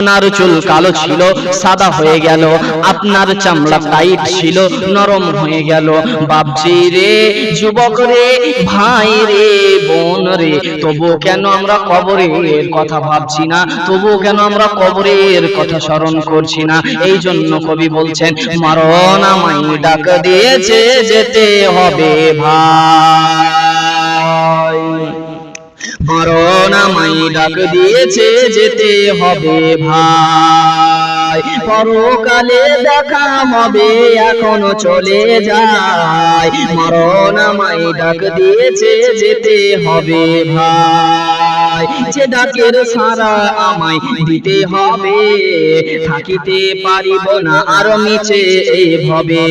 আপনার চুল কালো ছিল সাদা হয়ে গেল, আপনার চামড়া টাইট ছিল নরম হয়ে গেল। বাপজি রে, যুবক রে, ভাই রে, বোন রে, তবু কেন আমরা কবরের কথা ভাবছি না? তবু কেন আমরা কবরের কথা স্মরণ করছি না? এই জন্য কবি বলছেন, মরণ আমায় ডাক দিয়েছে, যেতে হবে ভাই। মরণ আমায় ডাক দিয়েছে, যেতে হবে ভাই। পরকালে দেখা হবে, এখনো চলে যায়। মরণ আমায় ডাক দিয়েছে, যেতে হবে ভাই। যে ডাকের সাড়া আমায় দিতে হবে, থাকিতে পারিব না আর মিছে এভাবে।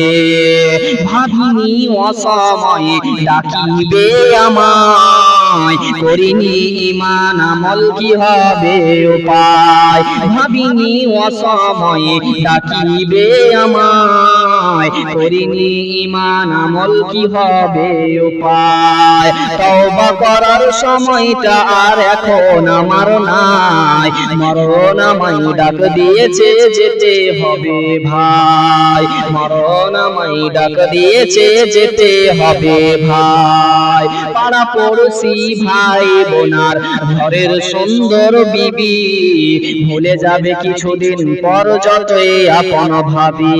ভাবিনি অসময়ে ডাকিবে আমায়, করিনি ঈমান আমল কি হবে উপায়। ভাবিনি অসময়ে ডাকিবে আমায়, করিনি ঈমান আমল কি হবে উপায়। তওবা করার সময়টা আর এখন আমার নাই। মরণ আমায় ডাক দিয়েছে, যেতে হবে ভাই। মরণ আমায় ডাক দিয়েছে, যেতে হবে ভাই। পাড়া পড়শি ভাই বোনার ঘরের সুন্দর বিবি, ভুলে যাবে কিছুদিন পর যতই আপন ভাবি।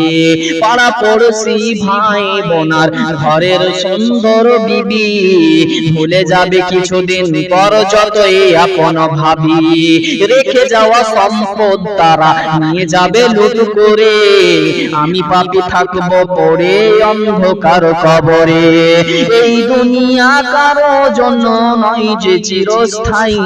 পাড়া পড়শি ভাই বোনার ঘরের সুন্দর বিবি, ভুলে যাবে কিছুদিন পর যতই আপন ভাবি। রেখে যাওয়া সম্পদ তারা নিয়ে যাবে লুট করে, আমি পাপী থাকবো পড়ে অন্ধকার কবরে। এই দুনিয়া কারো জন্য নয় যে চিরস্থায়ী,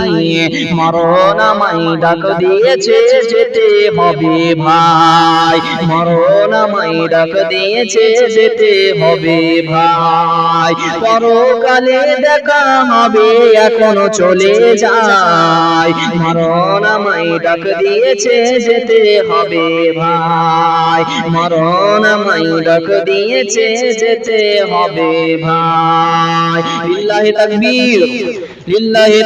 মরণ আমায় ডাক দিয়েছে, যেতে হবে ভাই। মরণ আমায় ডাক দিয়েছে, যেতে হবে ভাই। পরকালে দেখা হবে, এখনো চলে যায়। মরণ আমায় ডাক দিয়েছে, যেতে হবে ভাই। মরণ আমায় ডাক দিয়েছে, যেতে হবে ভাই। লিল্লাহি তাকবীর, লিল্লাহি